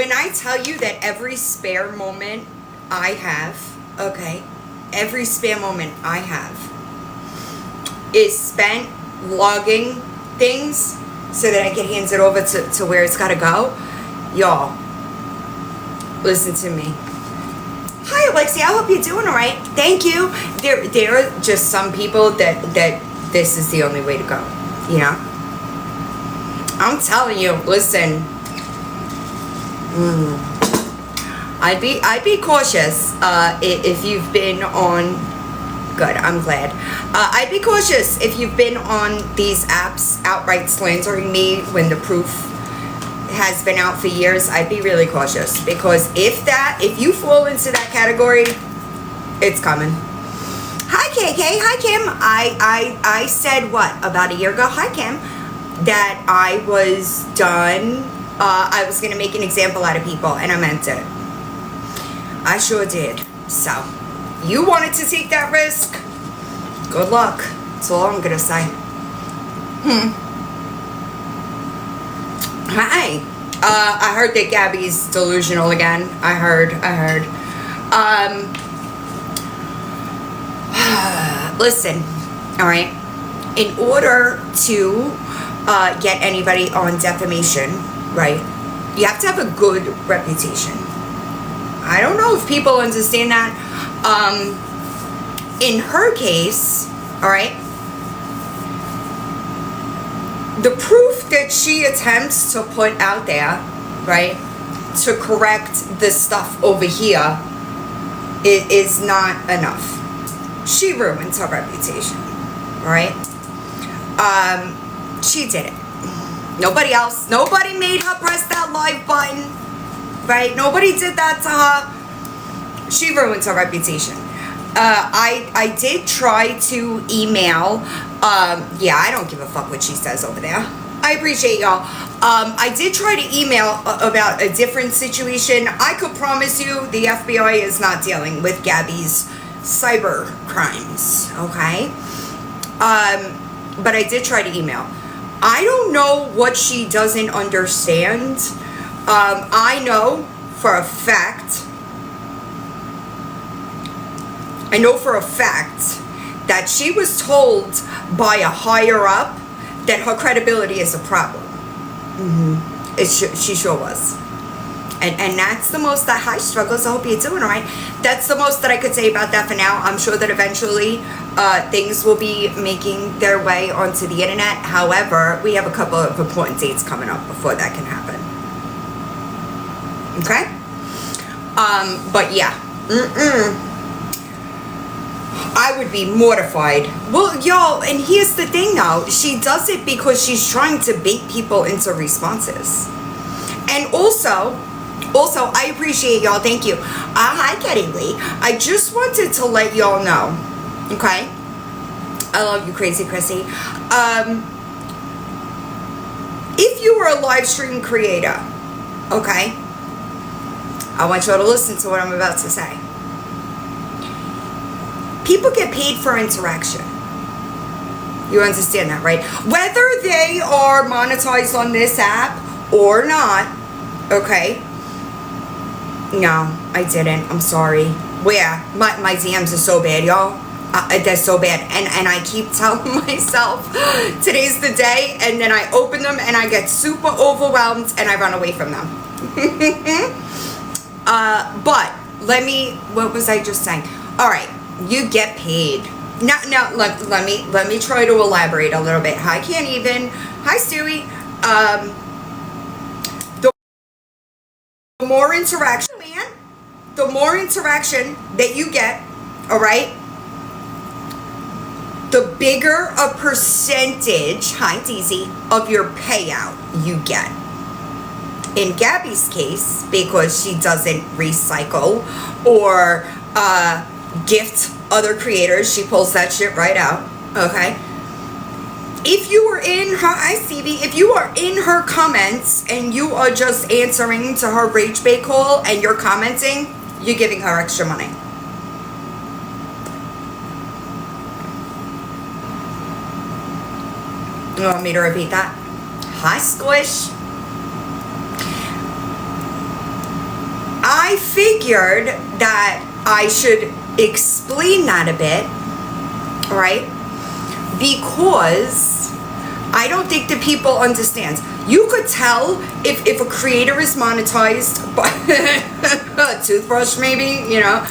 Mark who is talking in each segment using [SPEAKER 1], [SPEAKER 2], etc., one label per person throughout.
[SPEAKER 1] When I tell you that every spare moment I have, okay, every spare moment I have is spent logging things so that I can hand it over to where it's gotta go, y'all, listen to me. Hi, Alexia, I hope you're doing all right. Thank you. There are just some people that this is the only way to go, you know? I'm telling you, listen, I'd be cautious if you've been on. Good, I'm glad. I'd be cautious if you've been on these apps outright slandering me when the proof has been out for years. I'd be really cautious, because if you fall into that category, it's coming. Hi KK, hi Kim. I said what about a year ago? Hi Kim, that I was done. I was gonna make an example out of people, and I meant it. I sure did. So, you wanted to take that risk? Good luck. That's all I'm gonna say. Hi. I heard that Gabby's delusional again. I heard. Listen, all right. In order to get anybody on defamation, right, you have to have a good reputation. I don't know if people understand that. In her case, all right, the proof that she attempts to put out there, right, to correct the stuff over here is not enough. She ruins her reputation, all right? She did it. Nobody else. Nobody made her press that like button, right? Nobody did that to her. She ruins her reputation. I did try to email. Yeah, I don't give a fuck what she says over there. I appreciate y'all. I did try to email about a different situation. I could promise you the FBI is not dealing with Gabby's cyber crimes, okay? But I did try to email. I don't know what she doesn't understand. I know for a fact that she was told by a higher up that her credibility is a problem. She sure was. And that's the most that high struggles. I hope you're doing all right. That's the most that I could say about that for now. I'm sure that eventually things will be making their way onto the internet. However, we have a couple of important dates coming up before that can happen. Okay? But yeah. I would be mortified. Well, y'all, and here's the thing though. She does it because she's trying to bait people into responses. And also, I appreciate y'all. Thank you. Hi, Ketty Lee. I just wanted to let y'all know, okay? I love you, Crazy Chrissy. If you are a live stream creator, okay, I want y'all to listen to what I'm about to say. People get paid for interaction. You understand that, right? Whether they are monetized on this app or not, okay? No, I didn't. I'm sorry. Where? My DMs are so bad, y'all. They're so bad. And I keep telling myself, today's the day, and then I open them and I get super overwhelmed and I run away from them. But what was I just saying? All right. You get paid. Now let me try to elaborate a little bit. Hi, Can't Even. Hi, Stewie. The more interaction, man, the more interaction that you get, all right, the bigger a percentage, hi, DZ, of your payout you get. In Gabby's case, because she doesn't recycle or gift other creators, she pulls that shit right out, okay? If you are in her, if you are in her comments and you are just answering to her rage bait call and you're commenting, you're giving her extra money. You want me to repeat that? Hi, Squish. I figured that I should explain that a bit, right? Because I don't think that people understand. You could tell if a creator is monetized by a toothbrush, maybe, you know.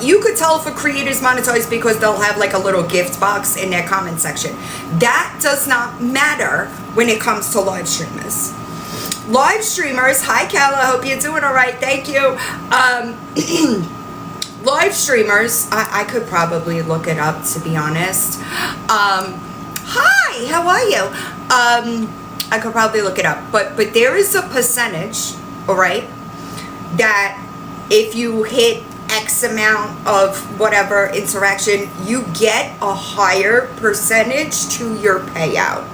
[SPEAKER 1] You could tell if a creator is monetized because they'll have like a little gift box in their comment section. That does not matter when it comes to live streamers. Live streamers, hi Cal, I hope you're doing all right, thank you. Live streamers, I could probably look it up, to be honest. Hi, how are you? I could probably look it up, but there is a percentage, all right, that if you hit X amount of whatever interaction, you get a higher percentage to your payout.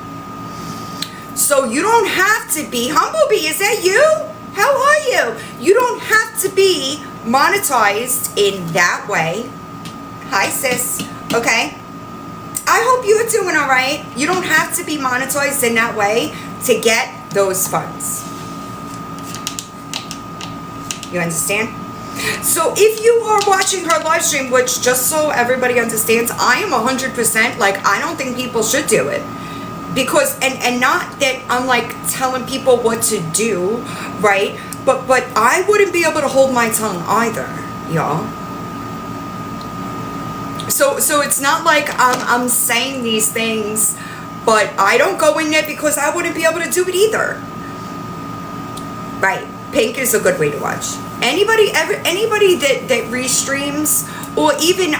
[SPEAKER 1] So you don't have to be, Humblebee, is that you? How are you? You don't have to be monetized in that way. Hi sis, okay? I hope you are doing all right. You don't have to be monetized in that way to get those funds. You understand? So if you are watching her live stream, which just so everybody understands, I am 100% like, I don't think people should do it. Because, and not that I'm like telling people what to do, right? But I wouldn't be able to hold my tongue either, y'all. So it's not like I'm saying these things, but I don't go in there because I wouldn't be able to do it either. Right? Pink is a good way to watch. Anybody that restreams, or even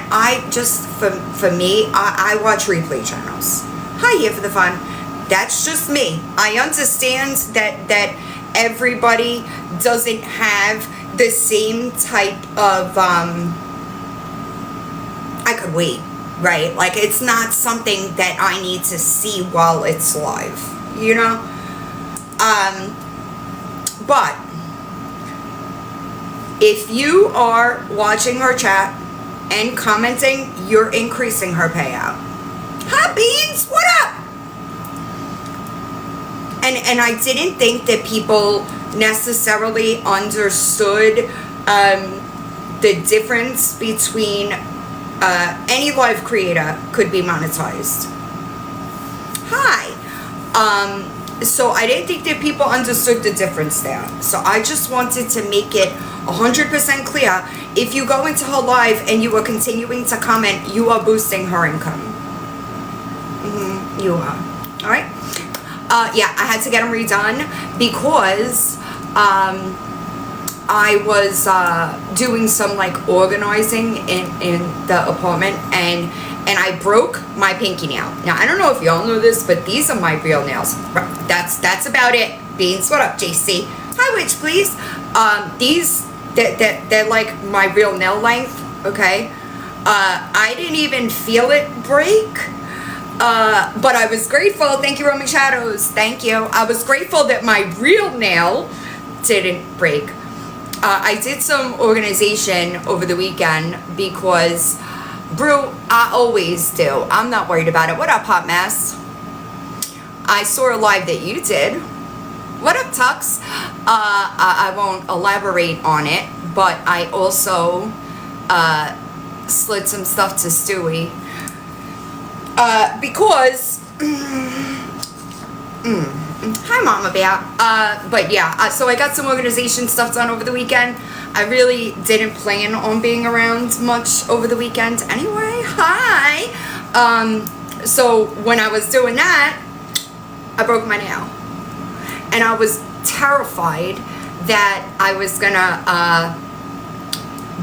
[SPEAKER 1] for me, I watch replay channels. Hi, here for the fun. That's just me. I understand that everybody doesn't have the same type of I could wait, right? Like, it's not something that I need to see while it's live, you know? But if you are watching her chat and commenting, you're increasing her payout. Hi, Beans, what up? And I didn't think that people necessarily understood the difference between any live creator could be monetized. Hi. So I didn't think that people understood the difference there. So I just wanted to make it 100% clear. If you go into her live and you are continuing to comment, you are boosting her income. You are. All right. Yeah, I had to get them redone because I was doing some like organizing in the apartment, and I broke my pinky nail. Now I don't know if y'all know this, but these are my real nails. That's about it. Beans, what up, JC? Hi, witch, please. These they're like my real nail length. Okay. I didn't even feel it break. But I was grateful. Thank you, Roaming Shadows. Thank you. I was grateful that my real nail didn't break. I did some organization over the weekend because, brew, I always do. I'm not worried about it. What up, Hot Mess? I saw a live that you did. What up, Tux? I won't elaborate on it, but I also slid some stuff to Stewie. Because hi Mama Bear. But yeah, so I got some organization stuff done over the weekend. I really didn't plan on being around much over the weekend anyway. Hi. So when I was doing that, I broke my nail, and I was terrified that I was gonna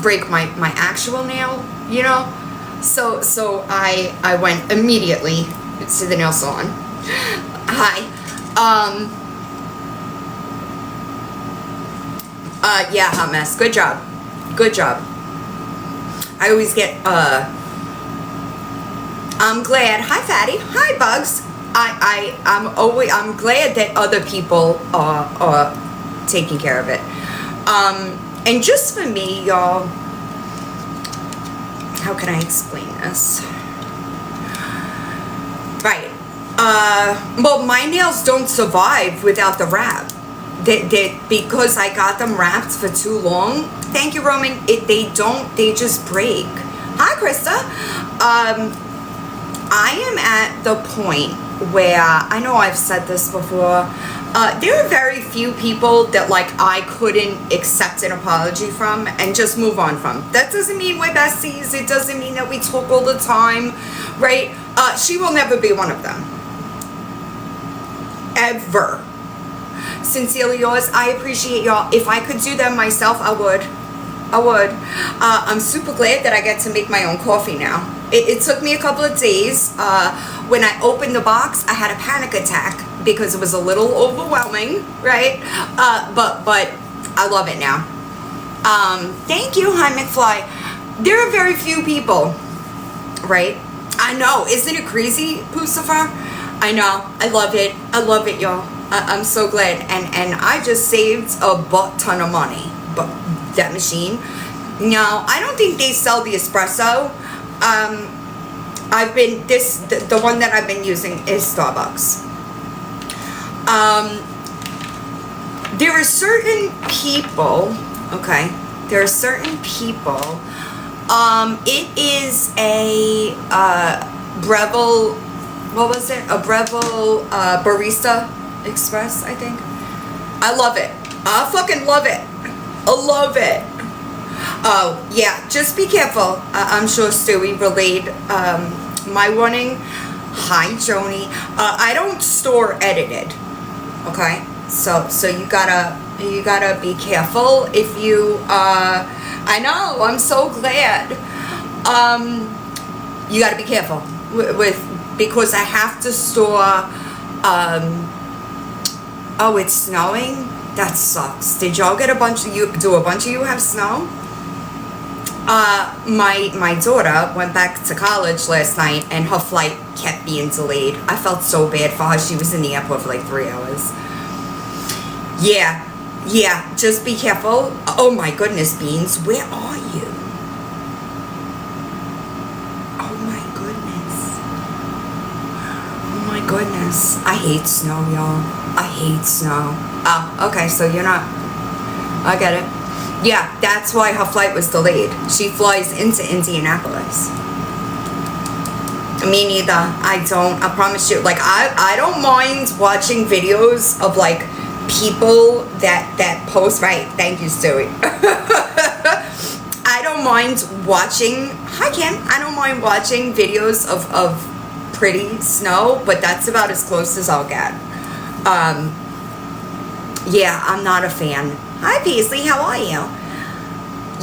[SPEAKER 1] break my actual nail, you know. So I went immediately to the nail salon. Hi. Yeah, Hot Mess. Good job. Good job. I always get, I'm glad. Hi, Fatty. Hi, Bugs. I'm glad that other people are taking care of it. And just for me, y'all, how can I explain this? Right. Well, my nails don't survive without the wrap. because I got them wrapped for too long. Thank you, Roman. They just break. Hi, Krista. I am at the point where, I know I've said this before, there are very few people that like I couldn't accept an apology from and just move on from. That doesn't mean we're besties. It doesn't mean that we talk all the time, right? She will never be one of them. Ever. Sincerely yours. I appreciate y'all. If I could do them myself, I would. I'm super glad that I get to make my own coffee now. It took me a couple of days. When I opened the box, I had a panic attack because it was a little overwhelming, right? But I love it now. Thank you, hi McFly. There are very few people, right? I know, isn't it crazy, Pucifer? I know, I love it, y'all. I'm so glad, and I just saved a butt ton of money. But that machine, no, I don't think they sell the espresso. The one that I've been using is Starbucks. There are certain people, okay, it is a Breville, what was it? A Breville Barista Express, I think. I love it. I fucking love it. I love it. Oh, yeah, just be careful. I'm sure Stewie relayed my warning. Hi, Joni. I don't store edited, okay? So you gotta be careful if you, I know, I'm so glad. You gotta be careful because I have to store, oh, it's snowing? That sucks. Did y'all get do a bunch of you have snow? My daughter went back to college last night and her flight kept being delayed. I felt so bad for her. She was in the airport for like 3 hours. Yeah, just be careful. Oh my goodness, Beans, where are you? Oh my goodness. I hate snow, y'all. I hate snow. Oh, okay, so you're not, I get it. Yeah, that's why her flight was delayed. She flies into Indianapolis. Me neither. I promise you. Like, I don't mind watching videos of, like, people that post, right, thank you, Stewie. I don't mind watching, hi, Kim. I don't mind watching videos of pretty snow, but that's about as close as I'll get. Yeah, I'm not a fan. Hi, Paisley, how are you?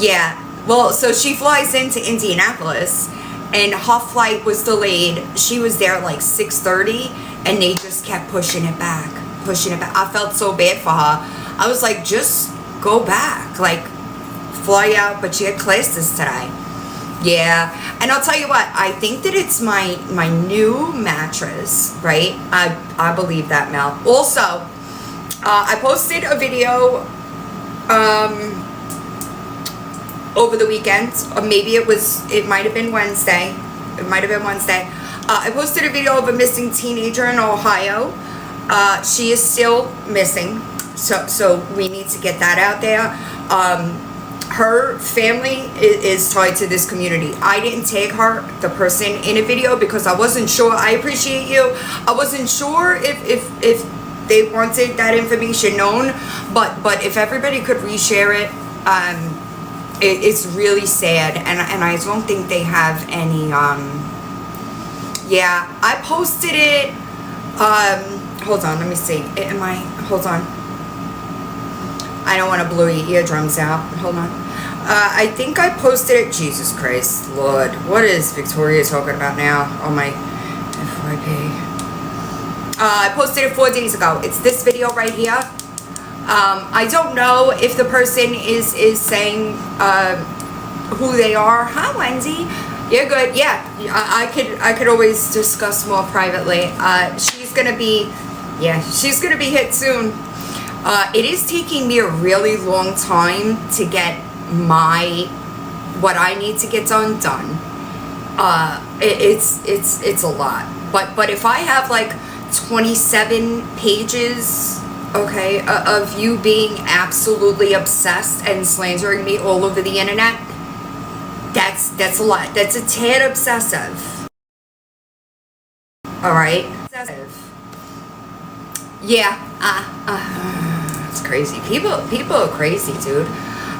[SPEAKER 1] Yeah, well, so she flies into Indianapolis, and her flight was delayed. She was there at like 6:30, and they just kept pushing it back. I felt so bad for her. I was like, just go back, like, fly out, but she had classes today. Yeah, and I'll tell you what, I think that it's my new mattress, right? I believe that, Mel. Also, I posted a video over the weekend, or maybe it might have been Wednesday. I posted a video of a missing teenager in Ohio. She is still missing, so we need to get that out there. Her family is tied to this community. I didn't tag her, the person, in a video because I wasn't sure. I appreciate you. I wasn't sure if they wanted that information known, but if everybody could reshare it, it's really sad, and I don't think they have any. Yeah, I posted it. Hold on, let me see. Hold on. I don't want to blow your eardrums out. Hold on. I think I posted it. Jesus Christ, Lord, what is Victoria talking about now? Oh my, FYP. I posted it 4 days ago. It's this video right here. I don't know if the person is saying who they are. Hi, Wendy. You're good. Yeah, I could always discuss more privately. She's gonna be hit soon. It is taking me a really long time to get what I need to get done. It's a lot. But if I have like 27 pages okay, of you being absolutely obsessed and slandering me all over the internet, that's a lot. That's a tad obsessive. All right, obsessive. Yeah, it's crazy. People are crazy, dude.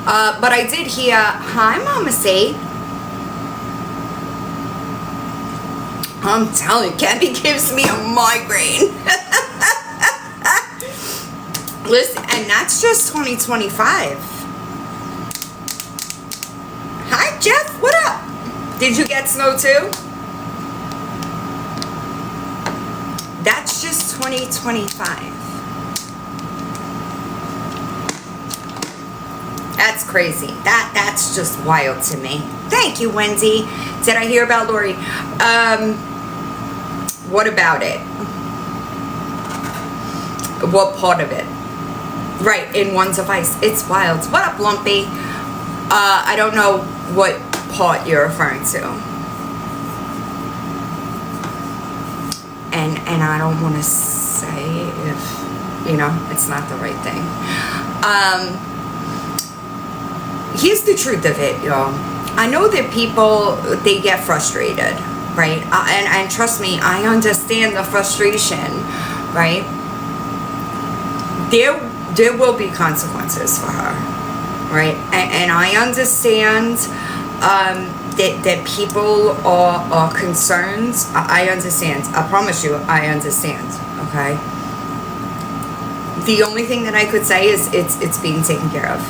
[SPEAKER 1] But I did hear, hi, Mama C. I'm telling you, Gabby gives me a migraine. Listen, and that's just 2025. Hi, Jeff. What up? Did you get snow too? That's just 2025. That's crazy. That's just wild to me. Thank you, Wendy. Did I hear about Lori? What about it? What part of it? Right, in one device. It's wild. What up, Lumpy? I don't know what part you're referring to. And I don't want to say if, it's not the right thing. Here's the truth of it, y'all. I know that people, they get frustrated, right? And trust me, I understand the frustration, right? There will be consequences for her, right? And I understand that people are concerned. I understand. I promise you, I understand, okay? The only thing that I could say is it's being taken care of.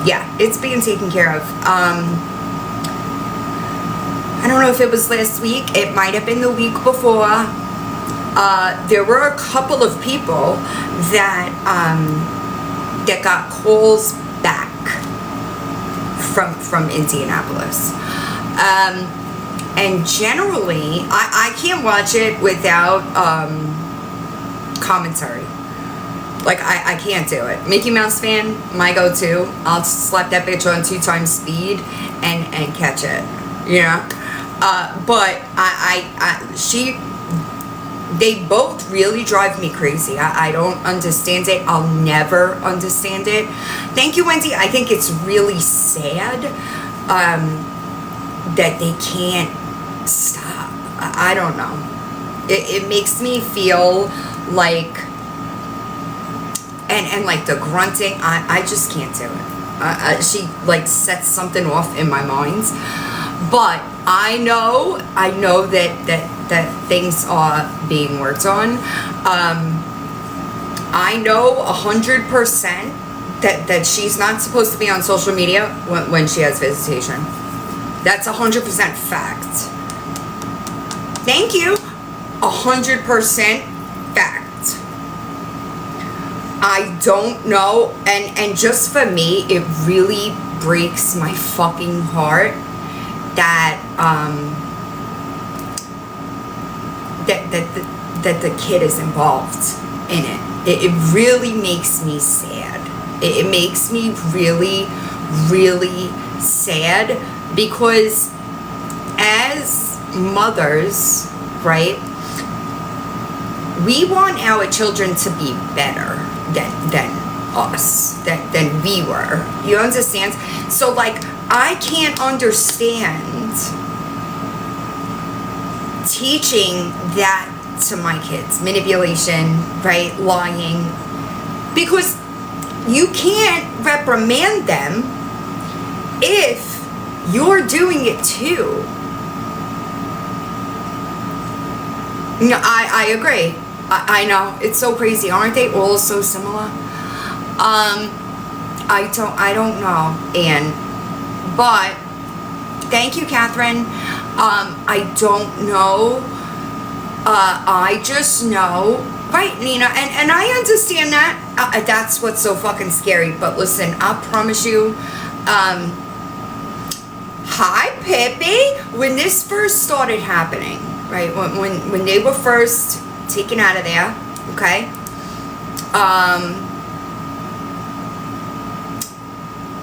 [SPEAKER 1] Yeah, it's being taken care of. I don't know if it was last week. It might have been the week before. There were a couple of people that got calls back from Indianapolis. And generally, I can't watch it without commentary. Like, I can't do it. Mickey Mouse fan, my go-to. I'll slap that bitch on 2 times speed and catch it, but they both really drive me crazy. I don't understand it. I'll never understand it. Thank you, Wendy. I think it's really sad that they can't stop. I don't know. It makes me feel like, and like the grunting, I just can't do it. She like sets something off in my mind. But I know that things are being worked on. I know 100% that she's not supposed to be on social media when she has visitation. That's 100% fact. Thank you. 100% fact. I don't know, and just for me, it really breaks my fucking heart that that the kid is involved in it. It really makes me sad. It makes me really, really sad, because as mothers, right, we want our children to be better than us, than we were. You understand? So, like, I can't understand teaching that to my kids. Manipulation, right? Lying. Because you can't reprimand them if you're doing it too. No, I agree. I know, it's so crazy. Aren't they all so similar? I don't know, Anne. But thank you, Catherine. I don't know. I just know, right, Nina? And I understand that. That's what's so fucking scary. But listen, I promise you. Hi, Pippi. When this first started happening, right? When they were first taken out of there, okay?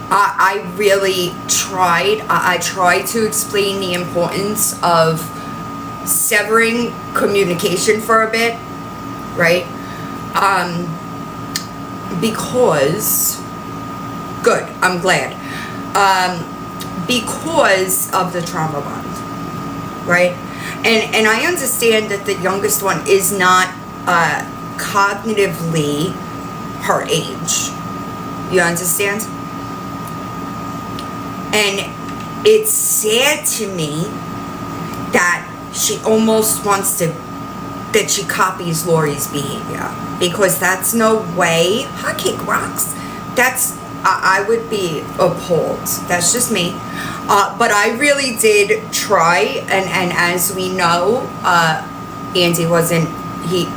[SPEAKER 1] I really tried. I tried to explain the importance of severing communication for a bit, right? Because, good, I'm glad. Because of the trauma bond, right? And I understand that the youngest one is not cognitively her age. You understand? And it's sad to me that she almost wants to, that she copies Lori's behavior, because that's no way. Hot cake rocks. That's, I would be appalled. That's just me. But I really did try, and as we know, Andy wasn't,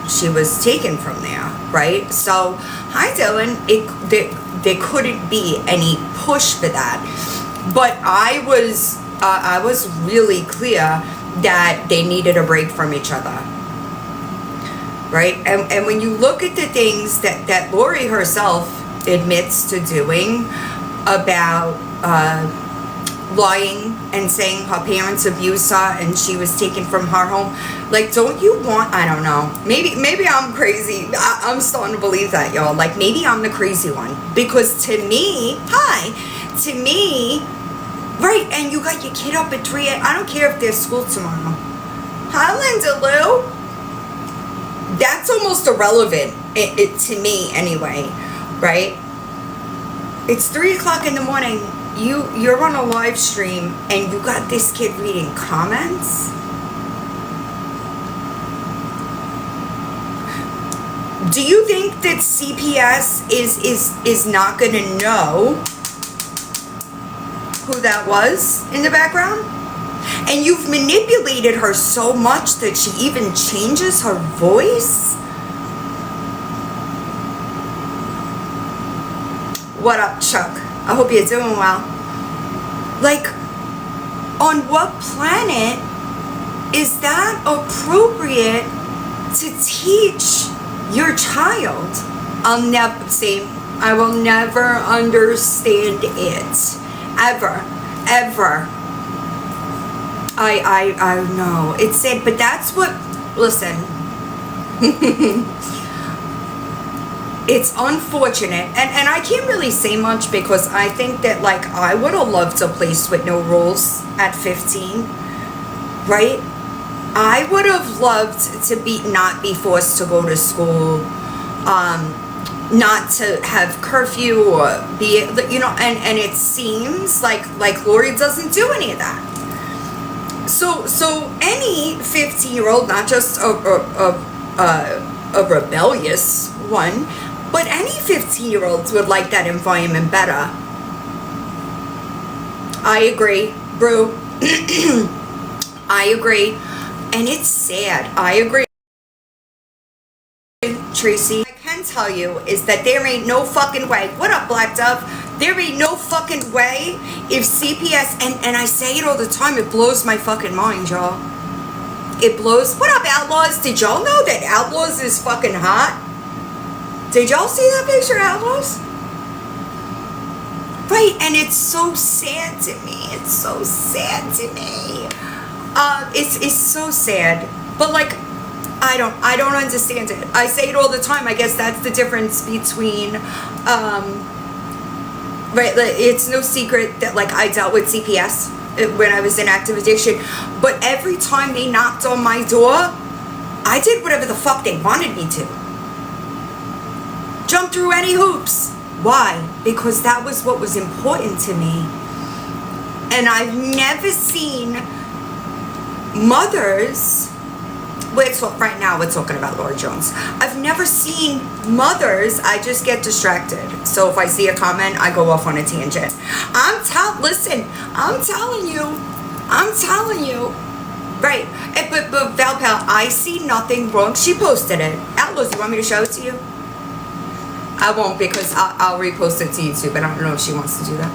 [SPEAKER 1] she was taken from there, right? So, hi Dylan, there couldn't be any push for that. But I was really clear that they needed a break from each other, right? And when you look at the things that Lori herself admits to doing about lying and saying her parents abused her and she was taken from her home, like, don't you want, I don't know, maybe I'm crazy. I'm starting to believe that, y'all. Like, maybe I'm the crazy one, because to me, right, and you got your kid up at 3 a.m. I don't care if there's school tomorrow. Hi, Linda Lou. That's almost irrelevant to me anyway, right? It's 3 o'clock in the morning. You're on a live stream and you got this kid reading comments. Do you think that CPS is not going to know who that was in the background? And you've manipulated her so much that she even changes her voice? What up, Chuck? I hope you're doing well. Like, on what planet is that appropriate to teach your child? I will never understand it. Ever. I know. It's sad, but that's what, listen. It's unfortunate, and I can't really say much, because I think that, like, I would have loved a place with no rules at 15, right? I would have loved to not be forced to go to school, not to have curfew or be, you know, and it seems like Lori doesn't do any of that. So any 15-year-old, not just a rebellious one, but any 15-year-olds would like that environment better. I agree, Brew. I agree. And it's sad. I agree, Tracy. I can tell you is that there ain't no fucking way. What up, Black Dove? There ain't no fucking way if CPS, and I say it all the time, it blows my fucking mind, y'all. It blows. What up, Outlaws? Did y'all know that Outlaws is fucking hot? Did y'all see that picture of Outlaws? Right, and it's so sad to me. It's so sad to me. It's so sad. But, like, I don't understand it. I say it all the time. I guess that's the difference between, right, like, it's no secret that, like, I dealt with CPS when I was in active addiction. But every time they knocked on my door, I did whatever the fuck they wanted me to. Jump through any hoops. Why? Because that was what was important to me. And I've never seen mothers, right now we're talking about Laura Jones. I've never seen mothers, I just get distracted. So if I see a comment, I go off on a tangent. Listen, I'm telling you. Right. But Val Pal, I see nothing wrong. She posted it. Outlaws, you want me to show it to you? I won't, because I'll repost it to YouTube, but I don't know if she wants to do that.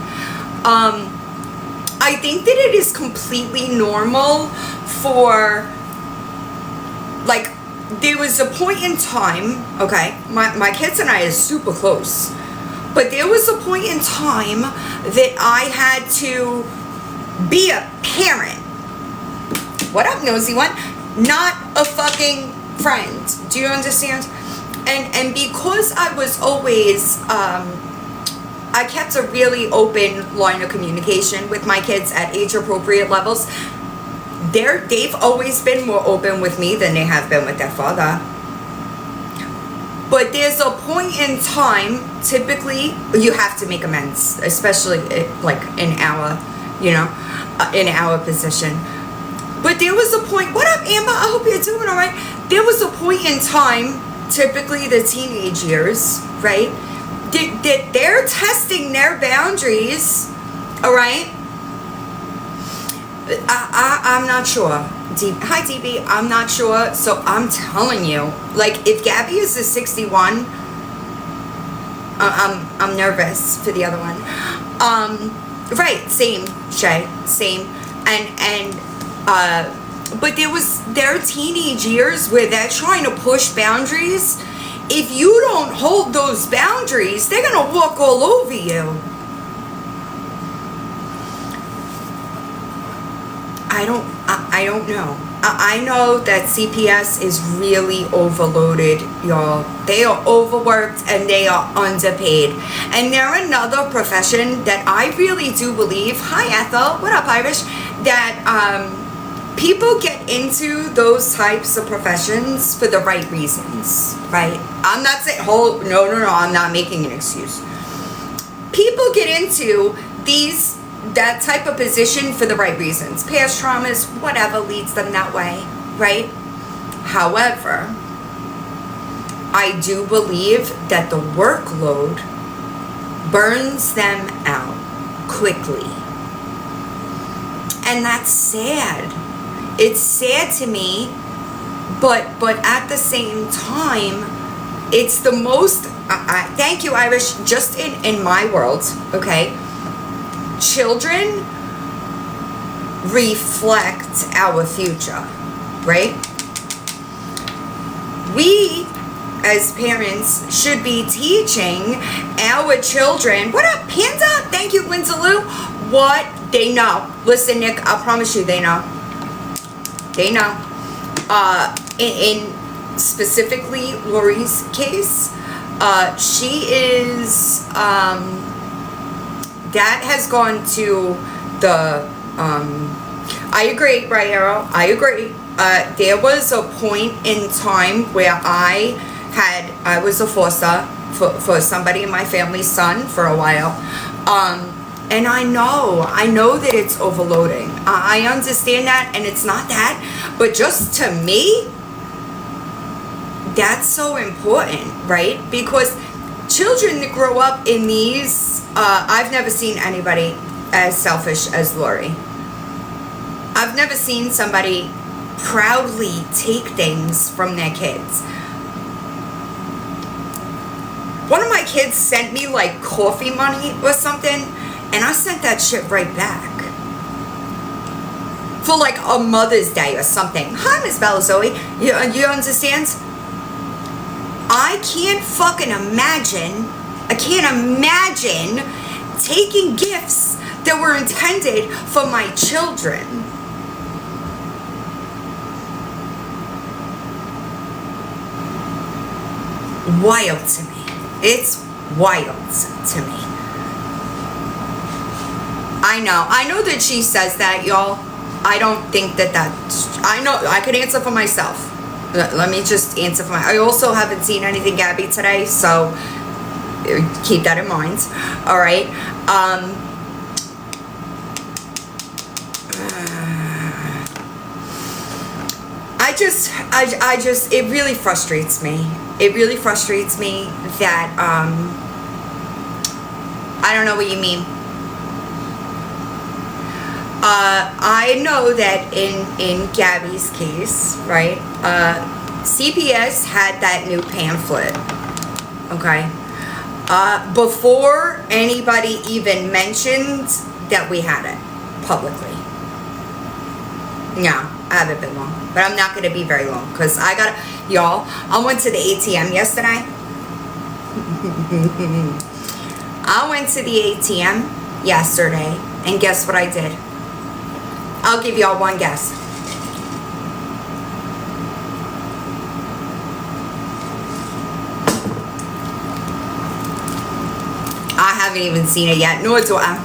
[SPEAKER 1] I think that it is completely normal for, like, there was a point in time, okay, my kids and I are super close, but there was a point in time that I had to be a parent. What up, nosy one? Not a fucking friend. Do you understand? And because I was always, I kept a really open line of communication with my kids at age appropriate levels. They've always been more open with me than they have been with their father. But there's a point in time, typically, you have to make amends, especially like in our, in our position. But there was a point, what up, Amber? I hope you're doing all right. There was a point in time, typically the teenage years, right? They're testing their boundaries, all right? I'm not sure. Hi, DB. I'm not sure. So I'm telling you, like, if Gabby is a 61, I'm nervous for the other one. Right. Same, Shay. Same. But there are teenage years where they're trying to push boundaries. If you don't hold those boundaries, they're gonna walk all over you. I don't know. I know that CPS is really overloaded, y'all. They are overworked and they are underpaid. And they're another profession that I really do believe, hi Ethel, what up Irish, that people get into those types of professions for the right reasons, right? I'm not saying, no, I'm not making an excuse. People get into that type of position for the right reasons. Past traumas, whatever leads them that way, right? However, I do believe that the workload burns them out quickly. And that's sad. It's sad to me, but at the same time, it's the most, thank you, Irish, just in my world, okay? Children reflect our future, right? We, as parents, should be teaching our children, what up, Panda? Thank you, Linda Lou. What they know. Listen, Nick, I promise you they know. They know. In specifically Lori's case, she is, that has gone to the, I agree, right, Arrow? I agree. There was a point in time where I was a foster for somebody in my family's son for a while. And I know that it's overloading. I understand that, and it's not that, but just to me, that's so important, right? Because children that grow up in these, I've never seen anybody as selfish as Lori. I've never seen somebody proudly take things from their kids. One of my kids sent me like coffee money or something, and I sent that shit right back. For like a Mother's Day or something. Hi, Miss Bella Zoe. You understand? I can't fucking imagine, taking gifts that were intended for my children. Wild to me. It's wild to me. I know that she says that, y'all. I don't think I know, I could answer for myself. Let me just answer for I also haven't seen anything Gabby today, so keep that in mind. All right. I just, it really frustrates me. It really frustrates me that, I don't know what you mean. I know that in Gabby's case, right, CPS had that new pamphlet, okay, before anybody even mentioned that we had it publicly. No, I haven't been long, but I'm not going to be very long, because y'all, I went to the ATM yesterday. I went to the ATM yesterday, and guess what I did? I'll give y'all one guess. haven't even seen it yet, nor do I.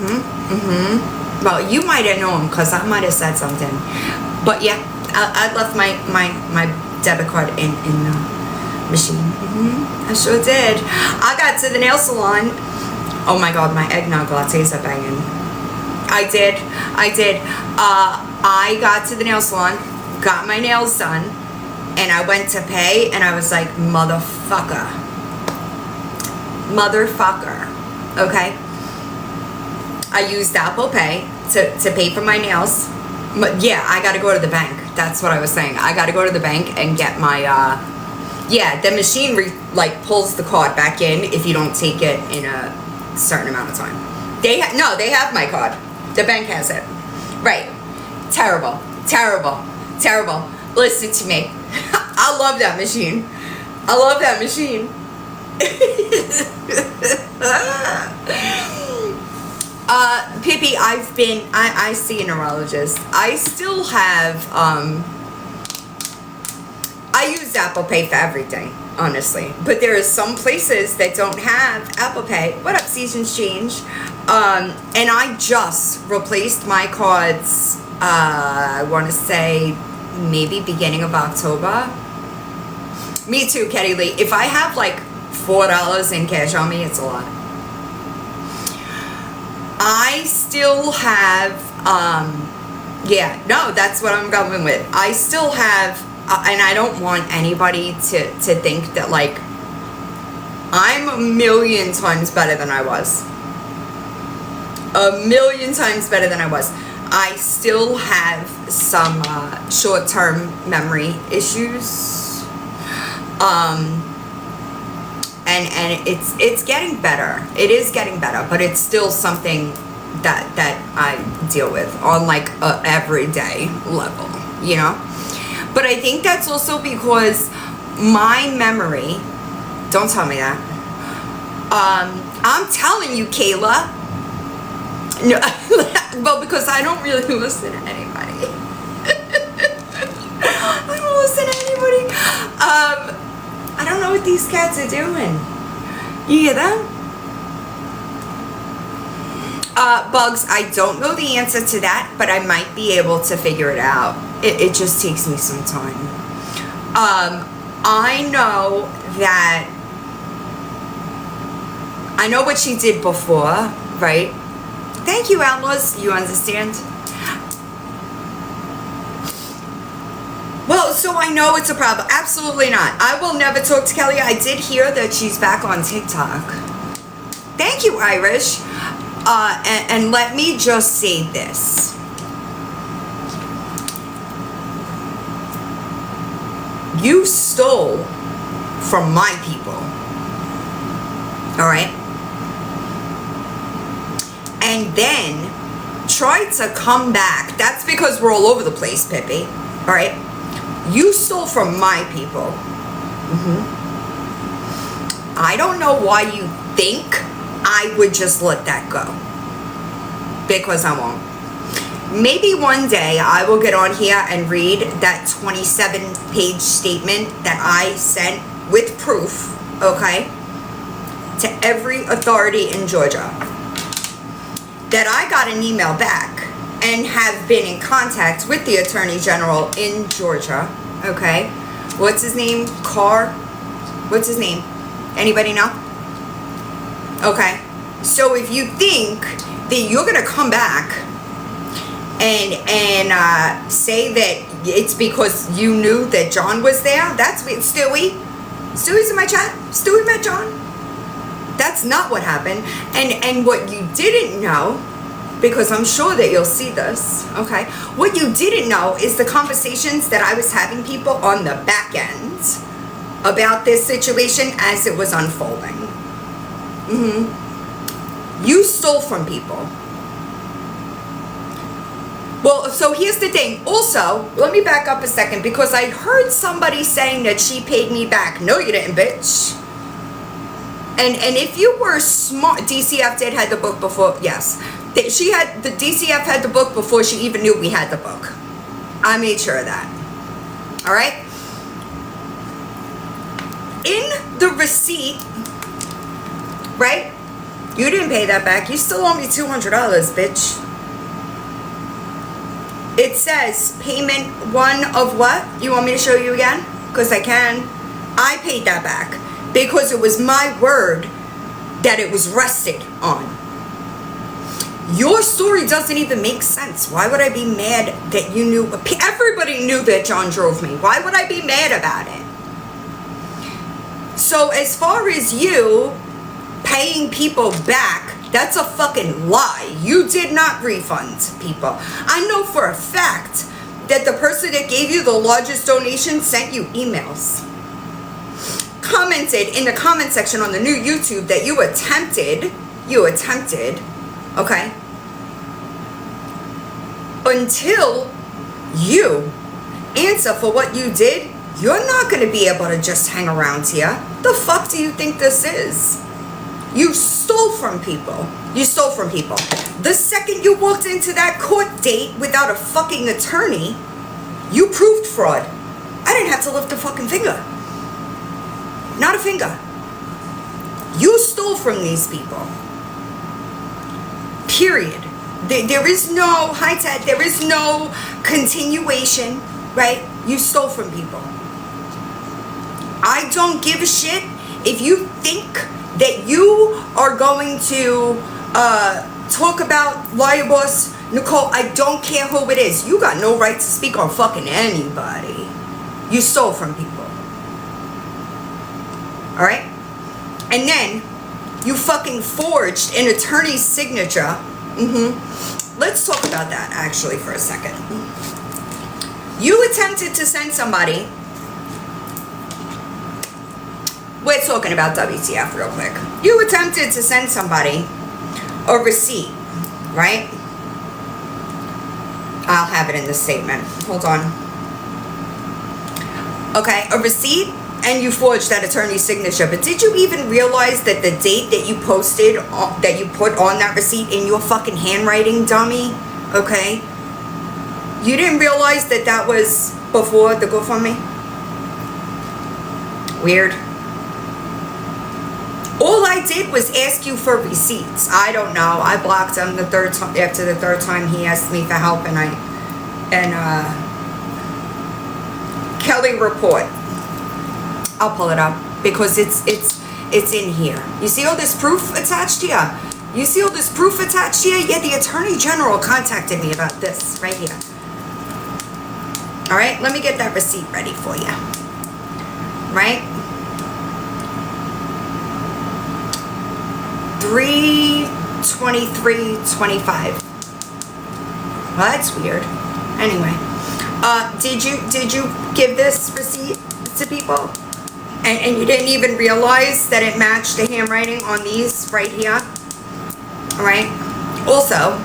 [SPEAKER 1] Well, you might have known because I might have said something. But yeah, I left my debit card in the machine. I sure did. I got to the nail salon. Oh my God, my eggnog lattes are banging. I did. I got to the nail salon, got my nails done, and I went to pay, and I was like, motherfucker. Okay? I used Apple Pay to pay for my nails. But yeah, I gotta go to the bank. That's what I was saying. I gotta go to the bank and get my, yeah, the machine pulls the card back in if you don't take it in a certain amount of time. They have my card. The bank has it. Right. Terrible. Listen to me. I love that machine. Pippi, I see a neurologist. I still have, I use Apple Pay for everything, honestly. But there are some places that don't have Apple Pay. What up, Seasons Change? And I just replaced my cards, I want to say maybe beginning of October. Me too, Ketty Lee. If I have like $4 in cash on me, it's a lot. I still have, yeah, no, that's what I'm going with. I still have, and I don't want anybody to think that, like, I'm a million times better than I was. I still have some short-term memory issues. And it's getting better. It is getting better, but it's still something that I deal with on like a everyday level, you know? But I think that's also because my memory, don't tell me that. I'm telling you, Kayla. No, well, because I don't really listen to anybody. I don't listen to anybody. I don't know what these cats are doing. You hear them? Bugs, I don't know the answer to that, but I might be able to figure it out. It just takes me some time. I know what she did before, right? Thank you, Outlaws. You understand? Well, so I know it's a problem. Absolutely not. I will never talk to Kelly. I did hear that she's back on TikTok. Thank you, Irish. And let me just say this. You stole from my people. All right? And then tried to come back. That's because we're all over the place, Pippi. All right? You stole from my people. I don't know why you think I would just let that go. Because I won't. Maybe one day I will get on here and read that 27-page statement that I sent with proof, okay, to every authority in Georgia. That I got an email back and have been in contact with the Attorney General in Georgia, okay? What's his name? Carr? What's his name? Anybody know? Okay. So if you think that you're going to come back and say that it's because you knew that John was there, that's Stewie. Stewie's in my chat. Stewie met John. That's not what happened. And what you didn't know, because I'm sure that you'll see this, okay? What you didn't know is the conversations that I was having people on the back end about this situation as it was unfolding. You stole from people. Well, so here's the thing. Also, let me back up a second because I heard somebody saying that she paid me back. No, you didn't, bitch. And if you were smart, DCF did had the book before, yes. The DCF had the book before she even knew we had the book. I made sure of that. All right? In the receipt, right? You didn't pay that back. You still owe me $200, bitch. It says payment one of what? You want me to show you again? Because I can. I paid that back because it was my word that it was rested on. Your story doesn't even make sense. Why would I be mad that you knew? Everybody knew that John drove me. Why would I be mad about it? So as far as you paying people back, that's a fucking lie. You did not refund people. I know for a fact that the person that gave you the largest donation sent you emails. Commented in the comment section on the new YouTube that you attempted, okay? Until you answer for what you did, you're not going to be able to just hang around here. The fuck do you think this is? You stole from people. You stole from people. The second you walked into that court date without a fucking attorney, you proved fraud. I didn't have to lift a fucking finger. Not a finger. You stole from these people. Period. There is no high-tech. There is no continuation, right? You stole from people. I don't give a shit if you think that you are going to talk about Liar Boss Nicole. I don't care who it is. You got no right to speak on fucking anybody. You stole from people. Alright? And then you fucking forged an attorney's signature. Let's talk about that actually for a second. You attempted to send somebody. We're talking about WTF real quick. You attempted to send somebody a receipt, right? I'll have it in the statement. Hold on. Okay, a receipt, and you forged that attorney's signature. But did you even realize that the date that you posted, that you put on that receipt in your fucking handwriting, dummy? Okay? You didn't realize that that was before the GoFundMe? Weird. All I did was ask you for receipts. I don't know. I blocked him the third time. After the third time, he asked me for help, and Kelly report. I'll pull it up because it's in here. You see all this proof attached here? You see all this proof attached here? Yeah, the Attorney General contacted me about this right here. All right, let me get that receipt ready for you. Right? 3/23/25. Well, that's weird. Anyway, did you give this receipt to people? And you didn't even realize that it matched the handwriting on these right here? All right. Also,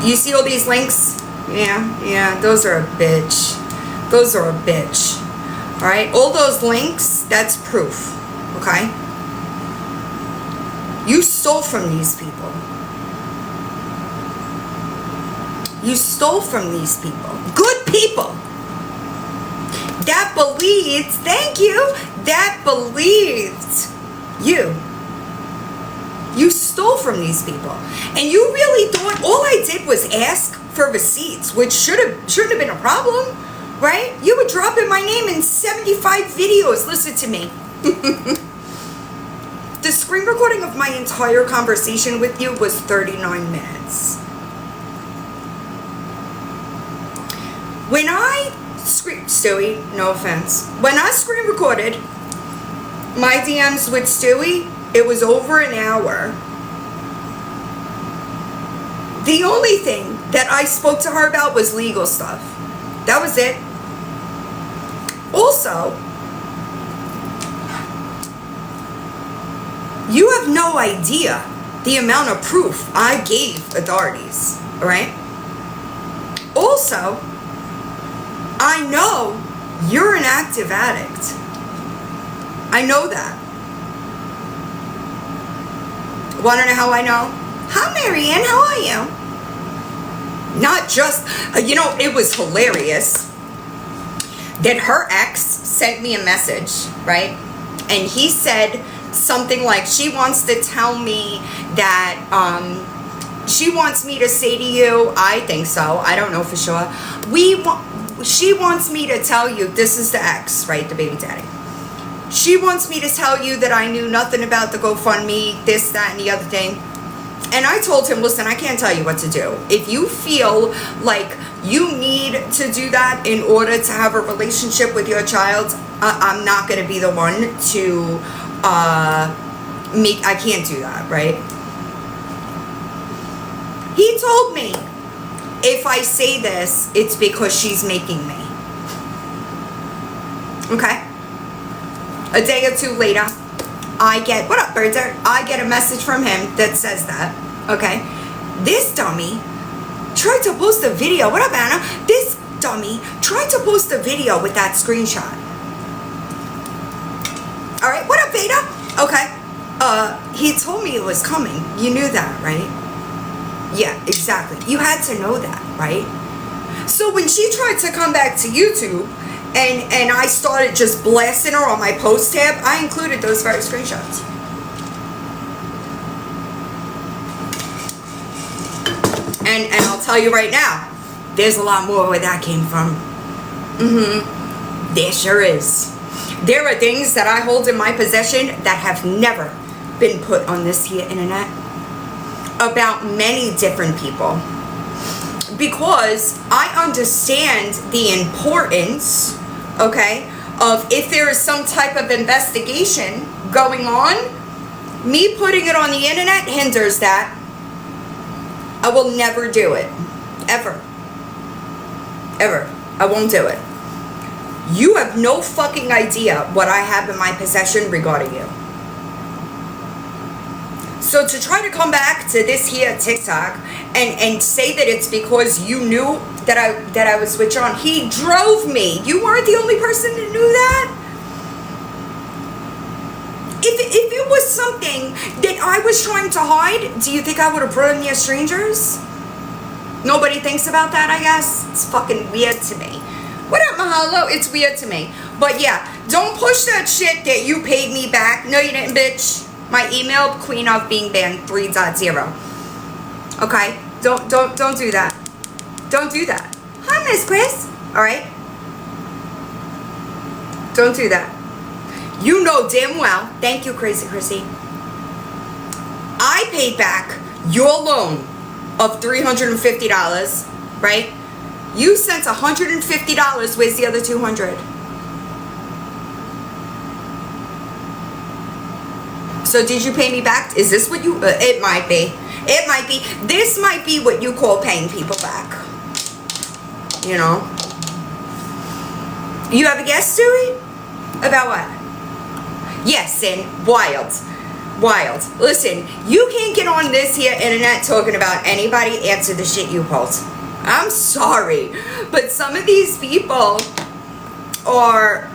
[SPEAKER 1] you see all these links? Yeah, those are a bitch. Those are a bitch. All right, all those links, that's proof, okay? You stole from these people. You stole from these people. Good people. That believed, thank you, that believed you. You stole from these people. And you really thought all I did was ask for receipts, which shouldn't have been a problem. Right? You were dropping my name in 75 videos. Listen to me. The screen recording of my entire conversation with you was 39 minutes. When I Stewie, no offense. When I screen recorded my DMs with Stewie, it was over an hour. The only thing that I spoke to her about was legal stuff. That was it. Also, you have no idea the amount of proof I gave authorities, all right? Also, I know you're an active addict. I know that. Want to know how I know? Hi, Marianne, how are you? Not just, it was hilarious that her ex sent me a message, right? And he said something like, she wants to tell me that, she wants me to say to you, I think so, I don't know for sure, she wants me to tell you, this is the ex, right, the baby daddy. She wants me to tell you that I knew nothing about the GoFundMe, this, that, and the other thing. And I told him, listen, I can't tell you what to do. If you feel like you need to do that in order to have a relationship with your child, I'm not going to be the one to I can't do that, right? He told me, if I say this, it's because she's making me. Okay? A day or two later, I get, what up, Birder? I get a message from him that says that, okay? This dummy tried to post a video. What up, Anna? This dummy tried to post a video with that screenshot. All right, what up, Veda? Okay. He told me it was coming. You knew that, right? Yeah, exactly. You had to know that, right? So when she tried to come back to YouTube, and I started just blasting her on my post tab, I included those very screenshots. And I'll tell you right now, there's a lot more where that came from. There sure is. There are things that I hold in my possession that have never been put on this here internet about many different people. Because I understand the importance, okay, of if there is some type of investigation going on, me putting it on the internet hinders that. I will never do it. Ever. Ever. I won't do it. You have no fucking idea what I have in my possession regarding you. So to try to come back to this here TikTok and say that it's because you knew that I would switch on, he drove me. You weren't the only person that knew that. If it was something that I was trying to hide, do you think I would have brought in near strangers? Nobody thinks about that, I guess. It's fucking weird to me. What up, Mahalo? It's weird to me. But yeah, don't push that shit that you paid me back. No, you didn't, bitch. My email, queen of being banned 3.0. Okay? Don't do that. Don't do that. Hi, Miss Chris. Alright? Don't do that. You know damn well, thank you, Crazy Chrissy, I paid back your loan of $350, right? You sent $150. Where's the other $200? So did you pay me back? Is this what you, it might be. It might be. This might be what you call paying people back. You know? You have a guess, Stewie? About what? Yes, and wild. Listen, you can't get on this here internet talking about anybody after the shit you post. I'm sorry, but some of these people are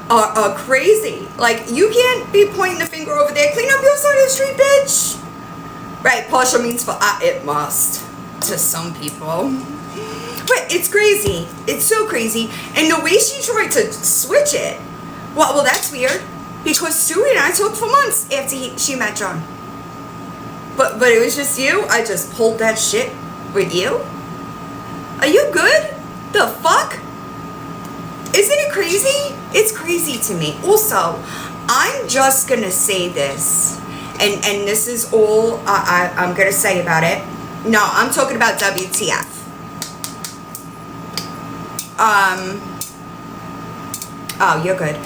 [SPEAKER 1] crazy. Like, you can't be pointing the finger over there. Clean up your side of the street, bitch. Right, partial means for it must to some people. But it's crazy. It's so crazy. And the way she tried to switch it, well, that's weird. Because Stewie and I talked for months after she met John. But it was just you? I just pulled that shit with you? Are you good? The fuck? Isn't it crazy? It's crazy to me. Also, I'm just gonna say this. And this is all I'm gonna say about it. No, I'm talking about WTF. Oh, you're good.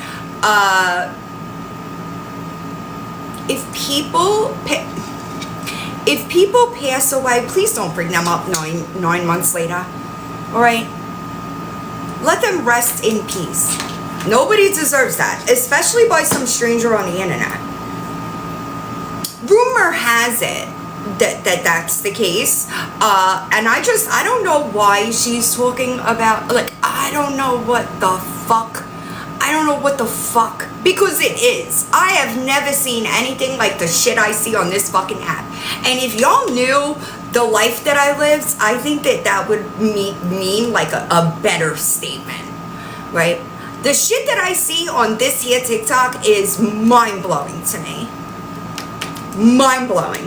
[SPEAKER 1] If people pass away, please don't bring them up nine months later. All right? Let them rest in peace. Nobody deserves that, especially by some stranger on the internet. Rumor has it that's the case. And I don't know why she's talking about, like, I don't know what the fuck. Because it is. I have never seen anything like the shit I see on this fucking app. And if y'all knew the life that I lived, I think that would mean like a better statement, right? The shit that I see on this here TikTok is mind-blowing to me. Mind-blowing.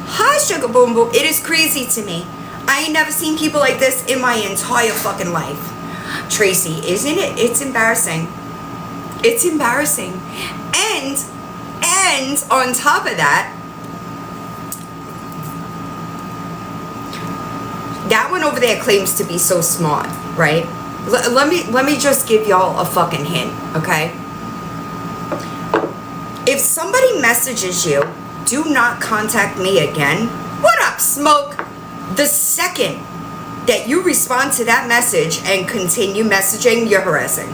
[SPEAKER 1] Hi, Sugar Boom Boom. It is crazy to me. I ain't never seen people like this in my entire fucking life. Tracy, isn't it? It's embarrassing. It's embarrassing. And on top of that, that one over there claims to be so smart, right? Let me just give y'all a fucking hint, okay? If somebody messages you, do not contact me again. What up, Smoke? The second that you respond to that message and continue messaging, you're harassing.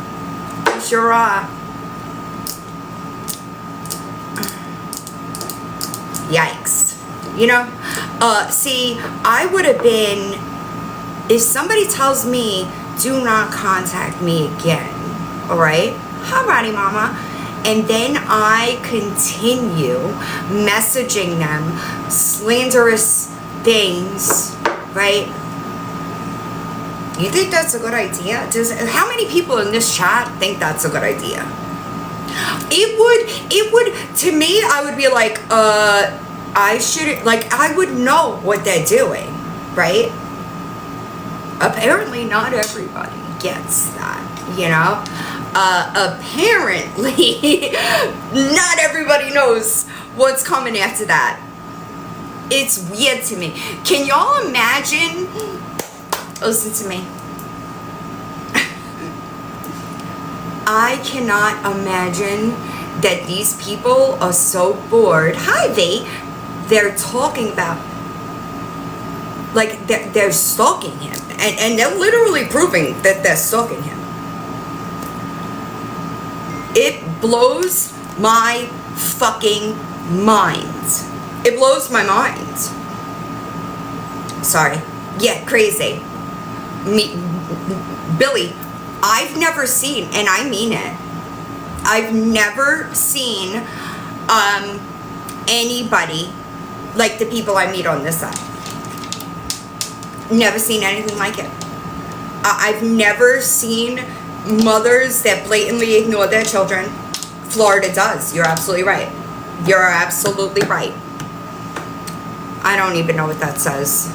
[SPEAKER 1] You sure are. Yikes. You know? See, I would have been, if somebody tells me, do not contact me again, alright? Alrighty, mama. And then I continue messaging them slanderous things, right? You think that's a good idea? How many people in this chat think that's a good idea? It would, to me, I would be like, I shouldn't, like, I would know what they're doing, right? Apparently not everybody gets that, you know? Apparently not everybody knows what's coming after that. It's weird to me. Can y'all imagine? Listen to me. I cannot imagine that these people are so bored. Hi, they're talking about, like, they're stalking him. And they're literally proving that they're stalking him. It blows my fucking mind. It blows my mind. Sorry. Yeah, crazy. Billy, I've never seen, and I mean it, I've never seen anybody like the people I meet on this side. Never seen anything like it. I've never seen mothers that blatantly ignore their children. Florida does. You're absolutely right. You're absolutely right. I don't even know what that says.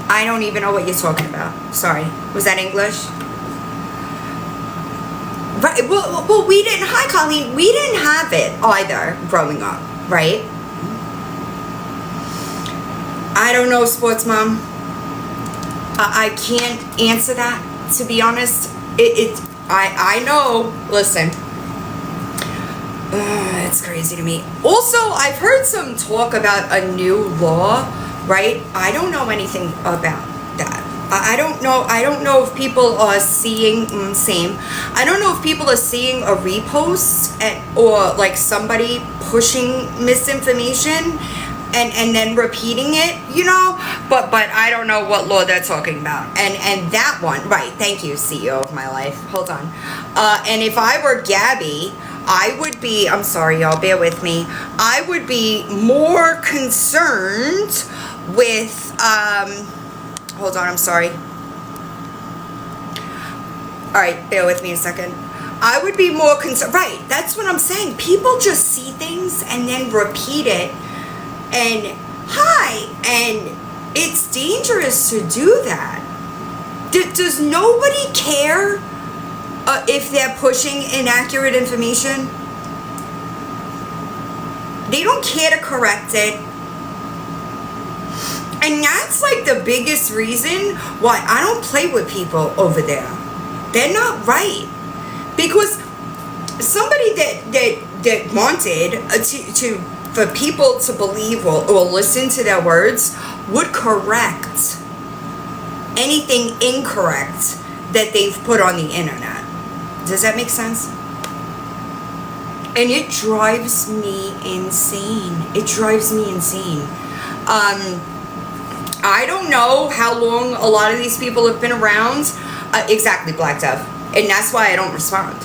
[SPEAKER 1] I don't even know what you're talking about. Sorry. Was that English? Right. Well, we didn't. Hi, Colleen. We didn't have it either growing up, right? I don't know, sports mom. I can't answer that, to be honest. I know. Listen. It's crazy to me. Also, I've heard some talk about a new law, right? I don't know anything about that. I don't know if people are seeing I don't know if people are seeing a repost or like somebody pushing misinformation and then repeating it, you know, but I don't know what law they're talking about. And that one, right? Thank you, CEO of my life. Hold on. And if I were Gabby, I would be, I'm sorry, y'all, bear with me. I would be more concerned with, hold on, I'm sorry. All right, bear with me a second. I would be more concerned, right, that's what I'm saying. People just see things and then repeat it, and it's dangerous to do that. Does nobody care if they're pushing inaccurate information? They don't care to correct it. And that's like the biggest reason why I don't play with people over there. They're not right. Because somebody that wanted for people to believe or listen to their words would correct anything incorrect that they've put on the internet. Does that make sense? And it drives me insane. It drives me insane. I don't know how long a lot of these people have been around. Exactly, Black Dove. And that's why I don't respond.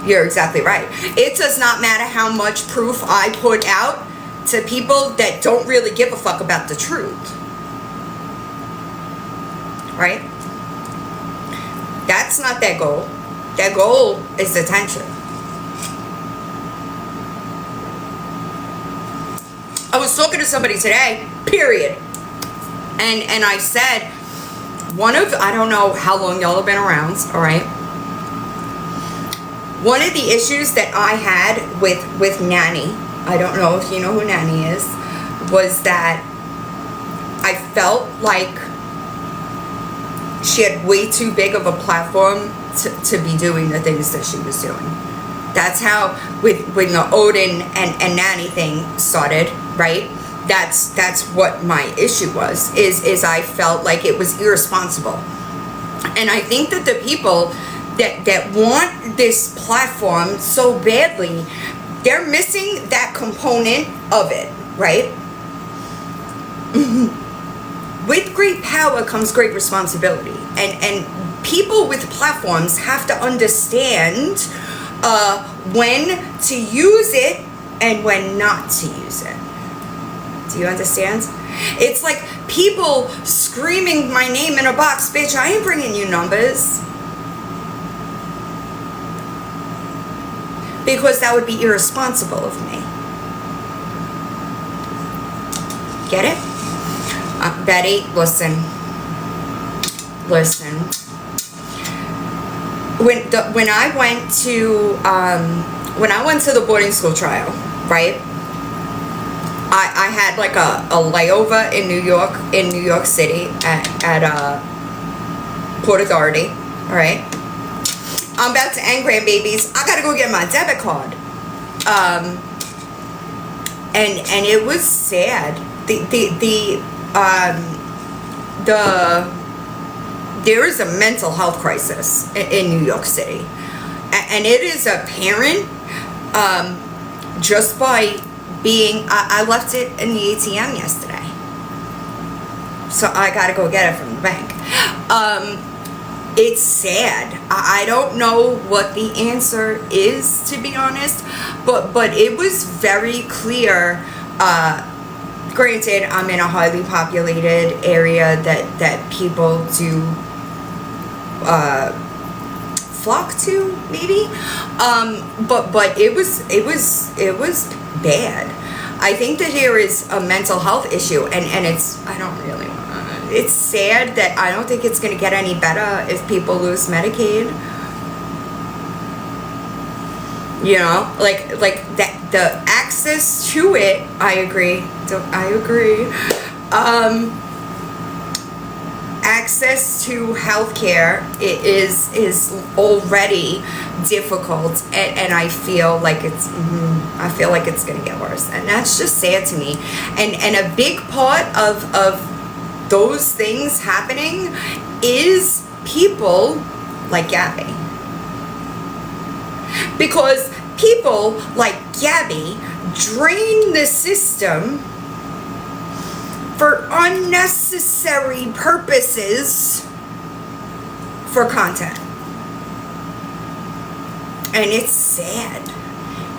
[SPEAKER 1] You're exactly right. It does not matter how much proof I put out to people that don't really give a fuck about the truth. right? That's not their goal. Their goal is attention. I was talking to somebody today, period. And I said, I don't know how long y'all have been around, all right? One of the issues that I had with Nanny, I don't know if you know who Nanny is, was that I felt like she had way too big of a platform to be doing the things that she was doing. That's how when the Odin and Nanny thing started, right? That's what my issue was, is I felt like it was irresponsible. And I think that the people that want this platform so badly, they're missing that component of it, right? With great power comes great responsibility, and people with platforms have to understand when to use it and when not to use it. Do you understand? It's like people screaming my name in a box. Bitch, I ain't bringing you numbers. Because that would be irresponsible of me. Get it? Betty, listen. When I went to the boarding school trial, right? I had like a layover in New York City at Port Authority, all right? I'm about to end grandbabies. I gotta go get my debit card. And it was sad. There is a mental health crisis in New York City, and it is apparent just by being. I left it in the ATM yesterday, so I gotta go get it from the bank. It's sad. I don't know what the answer is, to be honest, but it was very clear. Granted, I'm in a highly populated area that people do flock to, maybe, but it was bad. I think that here is a mental health issue, and I don't really want. It's sad that I don't think it's going to get any better if people lose Medicaid. You know, like that, the access to it, I agree. Access to healthcare is already difficult, and I feel like it's going to get worse, and that's just sad to me. And a big part of those things happening is people like Gabby. Because people like Gabby drain the system for unnecessary purposes for content. And it's sad.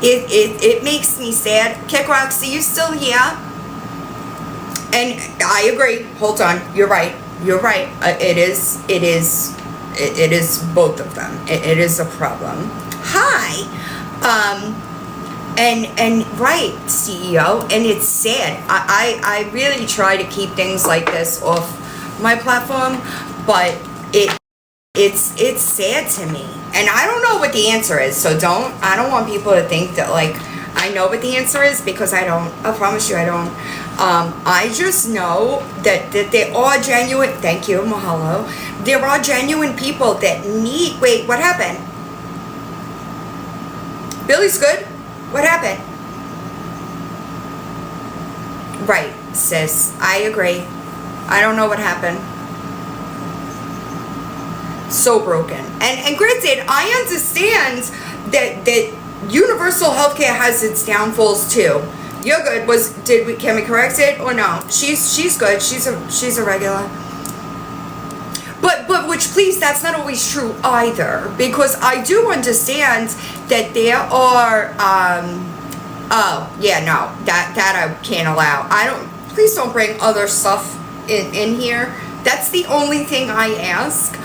[SPEAKER 1] It makes me sad. Kick Roxy, you still here? And I agree. Hold on. You're right. It is both of them. It is a problem. Hi. And right, CEO, and it's sad. I really try to keep things like this off my platform, but it's sad to me. And I don't know what the answer is, so I don't want people to think that like I know what the answer is, because I don't. I promise you I don't. I just know that there are genuine, thank you, mahalo. There are genuine people that need, wait, what happened? Billy's good? What happened? Right, sis, I agree. I don't know what happened. So broken. And granted, I understand that universal healthcare has its downfalls too. You're good. Can we correct it or no? She's good. She's a regular. But which, please, that's not always true either, because I do understand that there are oh yeah, no, that I can't allow. Please don't bring other stuff in here That's the only thing I ask,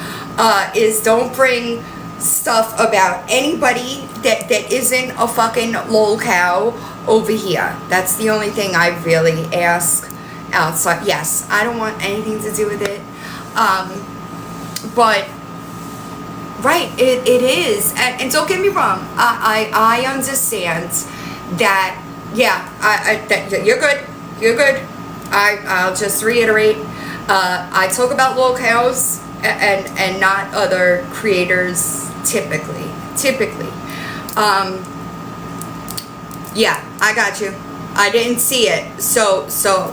[SPEAKER 1] is don't bring stuff about anybody that isn't a fucking lol cow over here. That's the only thing I really ask outside. Yes, I don't want anything to do with it. But right, it is, and don't get me wrong, I understand that. Yeah, that you're good. I'll just reiterate, I talk about lol cows and not other creators typically. Yeah, I got you. I didn't see it, so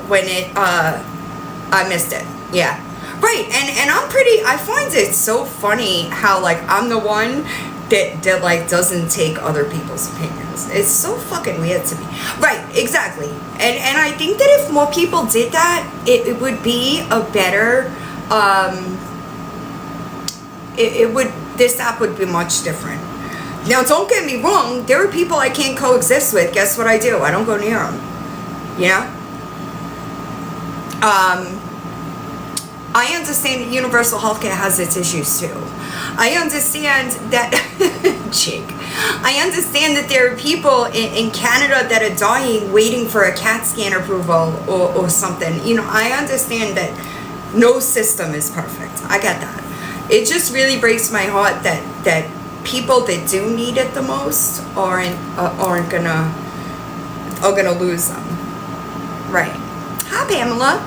[SPEAKER 1] when it I missed it. Yeah, right. And I find it so funny how like I'm the one that like doesn't take other people's opinions. It's so fucking weird to me. Right, exactly. And I think that if more people did that, it would be a better this app would be much different. Now, don't get me wrong, there are people I can't coexist with. Guess what I do? I don't go near them. You know? I understand that universal healthcare has its issues too. I understand that, Jake, I understand that there are people in Canada that are dying waiting for a CAT scan approval or something. You know, I understand that no system is perfect. I get that. It just really breaks my heart that people that do need it the most aren't gonna lose them. Right. Hi, Pamela.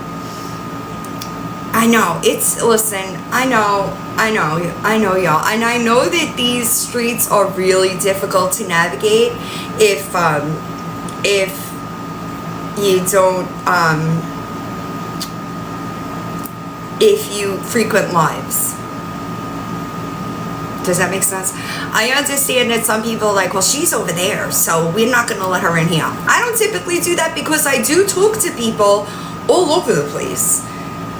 [SPEAKER 1] I know, listen, I know, y'all. And I know that these streets are really difficult to navigate if you don't, if you frequent lives. Does that make sense? I understand that some people are like, well, she's over there, so we're not going to let her in here. I don't typically do that because I do talk to people all over the place.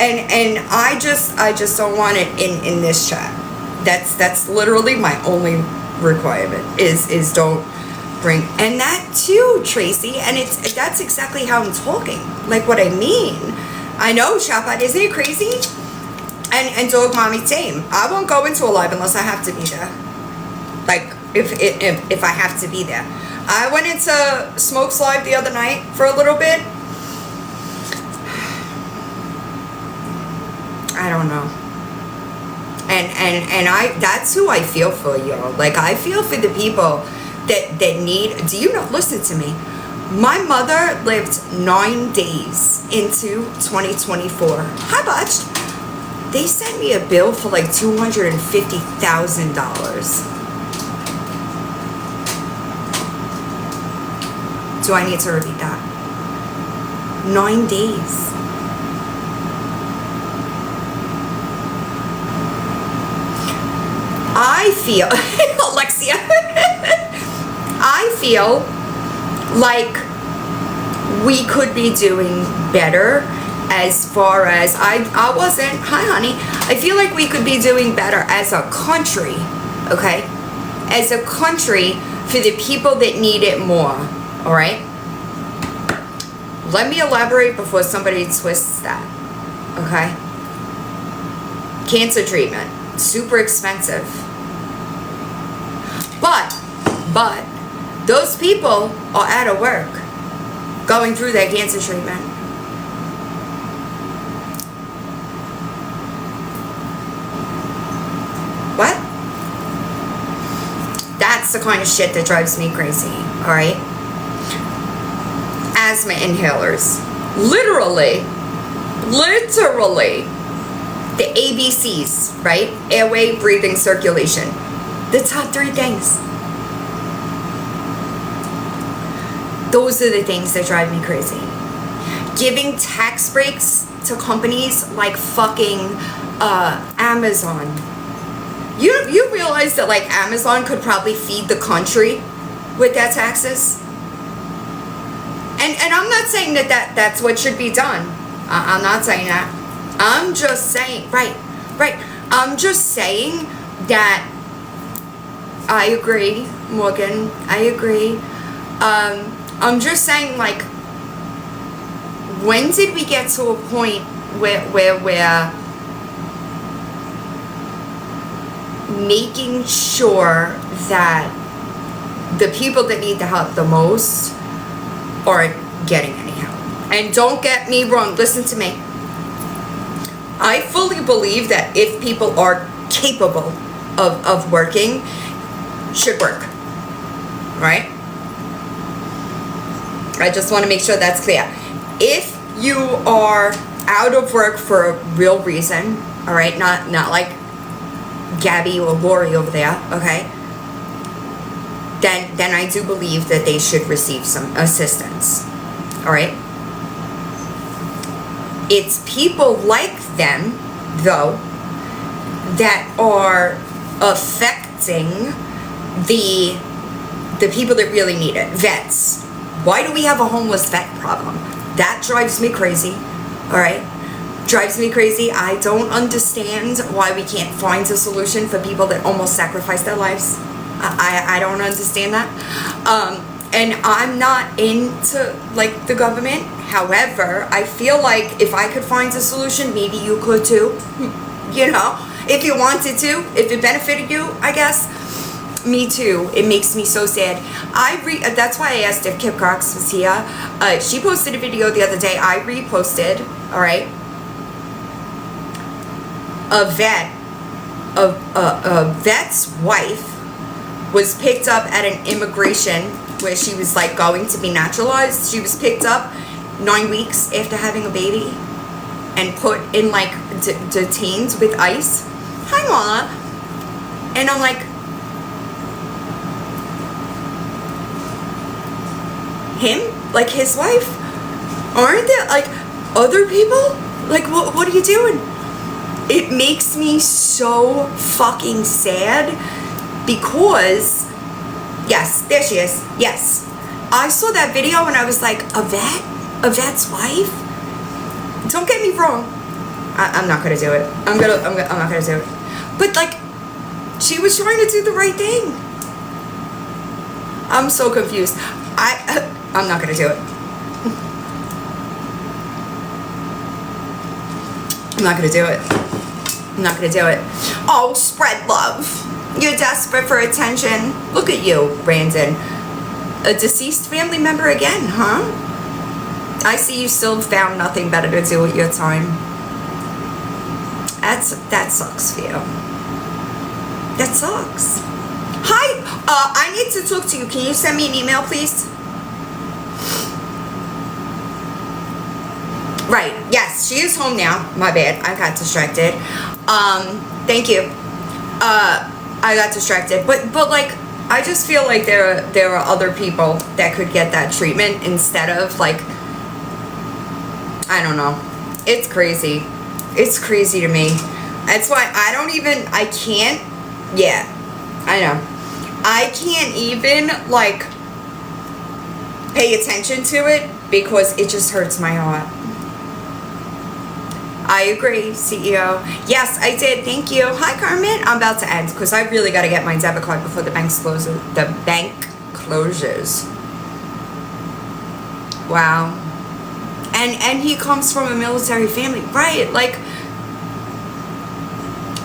[SPEAKER 1] And I just don't want it in this chat. That's literally my only requirement is don't bring. And that too, Tracy, and that's exactly how I'm talking. Like what I mean. I know, Shopbot, isn't it crazy? And Dog Mommy, same. I won't go into a live unless I have to be there. Like, if I have to be there. I went into Smoke's live the other night for a little bit. I don't know. And that's who I feel for, y'all. Like, I feel for the people that need, do you know, listen to me. My mother lived 9 days into 2024. Hi, Butch. They sent me a bill for like $250,000. Do I need to repeat that? 9 days. I feel, Alexia, I feel like we could be doing better as far as, I wasn't, hi honey, I feel like we could be doing better as a country, okay? As a country for the people that need it more, all right? Let me elaborate before somebody twists that, okay? Cancer treatment, super expensive. But those people are out of work going through their cancer treatment. What? That's the kind of shit that drives me crazy, all right? Asthma inhalers. Literally, the ABCs, right? Airway, breathing, circulation. The top 3 things. Those are the things that drive me crazy. Giving tax breaks to companies like fucking Amazon. You realize that like Amazon could probably feed the country with their taxes? And I'm not saying that's what should be done. I'm not saying that. I'm just saying, right. I'm just saying that I agree, Morgan. I agree. I'm just saying, like, when did we get to a point where making sure that the people that need the help the most aren't getting any help. And don't get me wrong, listen to me. I fully believe that if people are capable of working, should work, right? I just want to make sure that's clear. If you are out of work for a real reason, all right, not like Gabby or Lori over there, okay, then I do believe that they should receive some assistance, all right? It's people like them, though, that are affecting the people that really need it. Vets. Why do we have a homeless vet problem? That drives me crazy, all right? Drives me crazy. I don't understand why we can't find a solution for people that almost sacrifice their lives. I don't understand that. And I'm not into, like, the government. However, I feel like if I could find a solution, maybe you could too. You know, if you wanted to, if it benefited you, I guess. Me too. It makes me so sad. That's why I asked if Kip Cox was here. She posted a video the other day. I reposted, all right? A vet's wife was picked up at an immigration where she was like going to be naturalized. She was picked up 9 weeks after having a baby and put in like detained with ICE. Hi, Mama. And I'm like, him? Like his wife? Aren't there like other people? Like what are you doing? It makes me so fucking sad because, yes, there she is. Yes. I saw that video and I was like, a vet? A vet's wife? Don't get me wrong. I'm not gonna do it. I'm not gonna do it. But like, she was trying to do the right thing. I'm so confused. I'm not gonna do it. I'm not gonna do it. I'm not gonna do it. Oh, spread love. You're desperate for attention. Look at you, Brandon. A deceased family member again, huh? I see you still found nothing better to do with your time. That sucks for you. That sucks. Hi, I need to talk to you. Can you send me an email, please? Right, yes, she is home now. My bad, I got distracted. Thank you. I got distracted, but like, I just feel like there are other people that could get that treatment instead of like, I don't know. It's crazy. It's crazy to me. That's why I can't, yeah, I know. I can't even like pay attention to it because it just hurts my heart. I agree, CEO. Yes, I did. Thank you. Hi, Carmen. I'm about to end because I really got to get my debit card before the bank closes. Wow. And he comes from a military family, right? Like,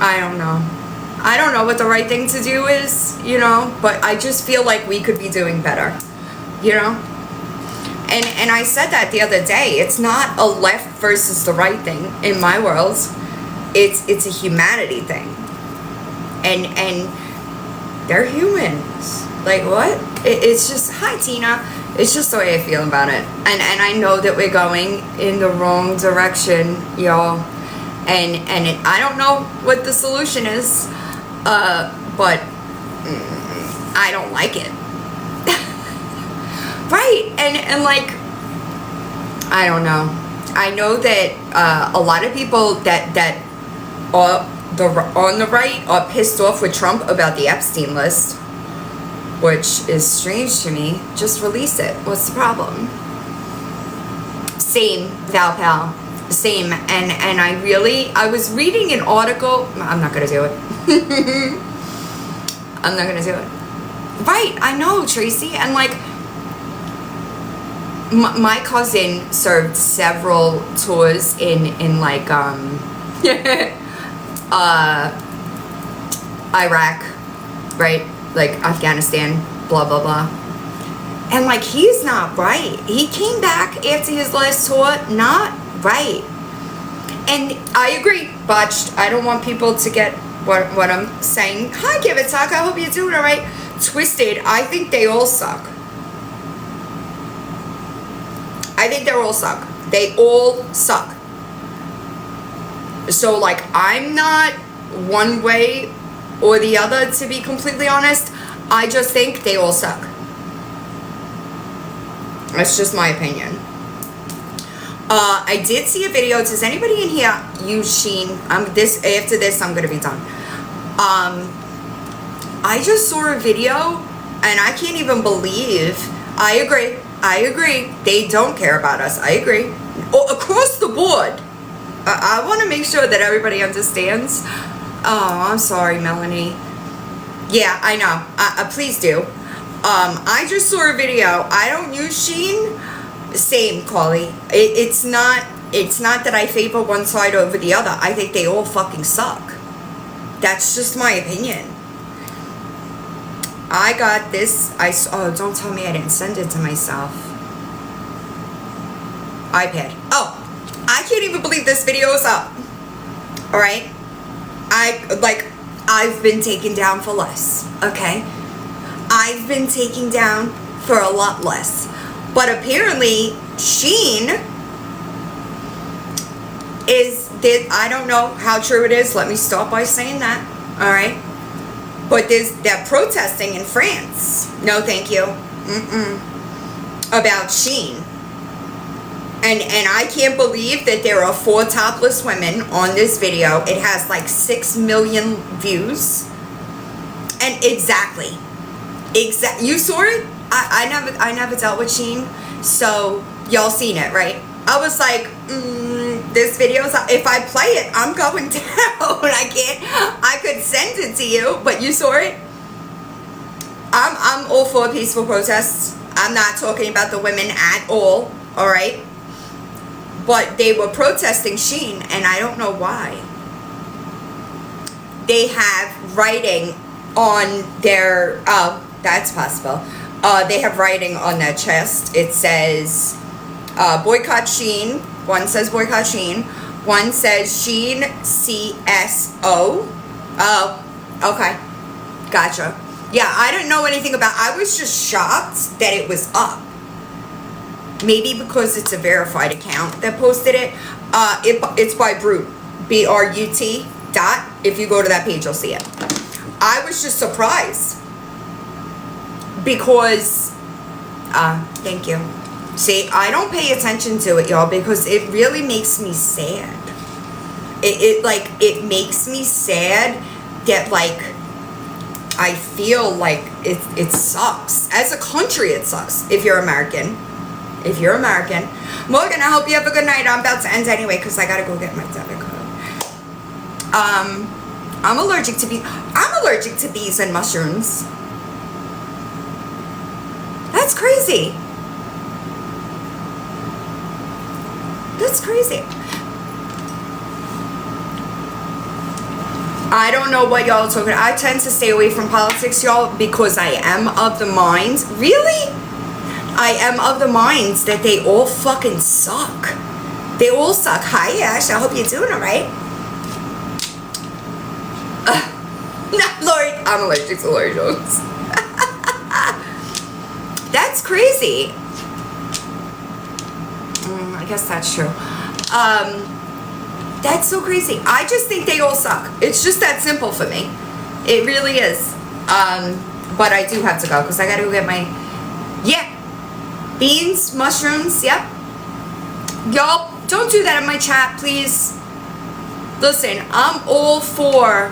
[SPEAKER 1] I don't know. I don't know what the right thing to do is, you know, but I just feel like we could be doing better, you know? And I said that the other day. It's not a left versus the right thing in my world. It's a humanity thing. And they're humans. Like, what? It's just, hi, Tina. It's just the way I feel about it. And I know that we're going in the wrong direction, y'all. And I don't know what the solution is, but I don't like it. Right, and like, I don't know. I know that a lot of people that are on the right are pissed off with Trump about the Epstein list, which is strange to me. Just release it. What's the problem? Same, Val Pal. Same. And I was reading an article. I'm not gonna do it. I'm not gonna do it. Right, I know, Tracy. And like, my cousin served several tours in like Iraq, right? Like Afghanistan, blah, blah, blah. And like, he's not right. He came back after his last tour, not right. And I agree, botched. I don't want people to get what I'm saying. Hi, Give It Talk. I hope you're doing all right. Twisted. I think they all suck. I think they all suck. They all suck. So, like, I'm not one way or the other, to be completely honest. I just think they all suck. That's just my opinion. I did see a video. Does anybody in here use Shein? After this, I'm gonna be done. I just saw a video, and I can't even believe. I agree. They don't care about us. I agree. Across the board. I want to make sure that everybody understands. Oh, I'm sorry, Melanie. Yeah, I know. Please do. I just saw a video. I don't use Shein. Same, Carly. It's not that I favor one side over the other. I think they all fucking suck. That's just my opinion. I got this. Oh, don't tell me I didn't send it to myself. iPad. Oh, I can't even believe this video is up. All right. I've been taken down for less. Okay. I've been taken down for a lot less. But apparently, Shein I don't know how true it is. Let me start by saying that. All right. But they're protesting in France. No, thank you. About Shein. And I can't believe that there are 4 topless women on this video. It has like 6 million views. And exactly. You saw it? I never dealt with Shein, so y'all seen it, right? I was like, this video's, if I play it, I'm going down. I could send it to you, but you saw it. I'm all for peaceful protests. I'm not talking about the women at all right? But they were protesting Shein, and I don't know why. They have writing on their, that's possible. They have writing on their chest. It says, boycott Shein. One says boycott Shein. One says Shein CSO. Oh, okay. Gotcha. Yeah, I didn't know anything about, I was just shocked that it was up. Maybe because it's a verified account that posted it. It's by Brut. BRUT. If you go to that page, you'll see it. I was just surprised. Because, thank you. See, I don't pay attention to it, y'all, because it really makes me sad. It makes me sad that, like, I feel like it sucks. As a country, it sucks. If you're American. Morgan, I hope you have a good night. I'm about to end anyway, because I gotta go get my debit card. I'm allergic to bees and mushrooms. That's crazy. I don't know what y'all are talking about. I tend to stay away from politics, y'all, because I am of the mind. Really? I am of the mind that they all fucking suck. They all suck. Hi, Ash. I hope you're doing all right. Lori, I'm allergic to Lori Jones. That's crazy. I guess that's true. That's so crazy. I just think they all suck. It's just that simple for me. It really is. But I do have to go because I got to go get my... Yeah. Beans, mushrooms, yep. Y'all, don't do that in my chat, please. Listen, I'm all for...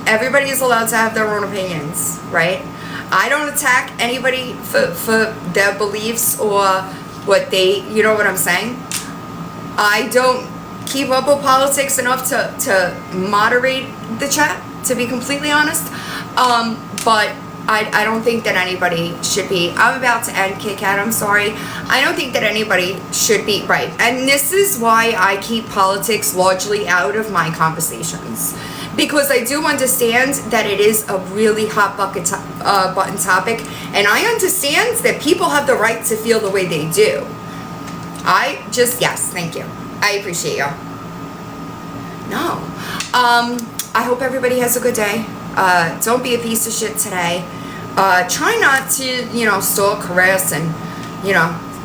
[SPEAKER 1] everybody is allowed to have their own opinions, right? I don't attack anybody for their beliefs or what they, you know what I'm saying? I don't keep up with politics enough to moderate the chat, to be completely honest. But I don't think that anybody should be, I'm about to end, Kit Kat, I'm sorry. I don't think that anybody should be, right. And this is why I keep politics largely out of my conversations. because I do understand that it is a really hot button topic, and I understand that people have the right to feel the way they do. Yes, thank you. I appreciate you. No. I hope everybody has a good day. Don't be a piece of shit today. Try not to, stalk, harass, and,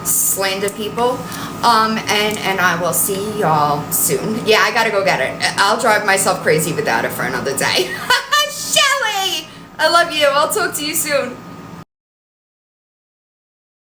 [SPEAKER 1] slander people. And I will see y'all soon. Yeah, I gotta go get it. I'll drive myself crazy without it for another day. Shelly! I love you. I'll talk to you soon.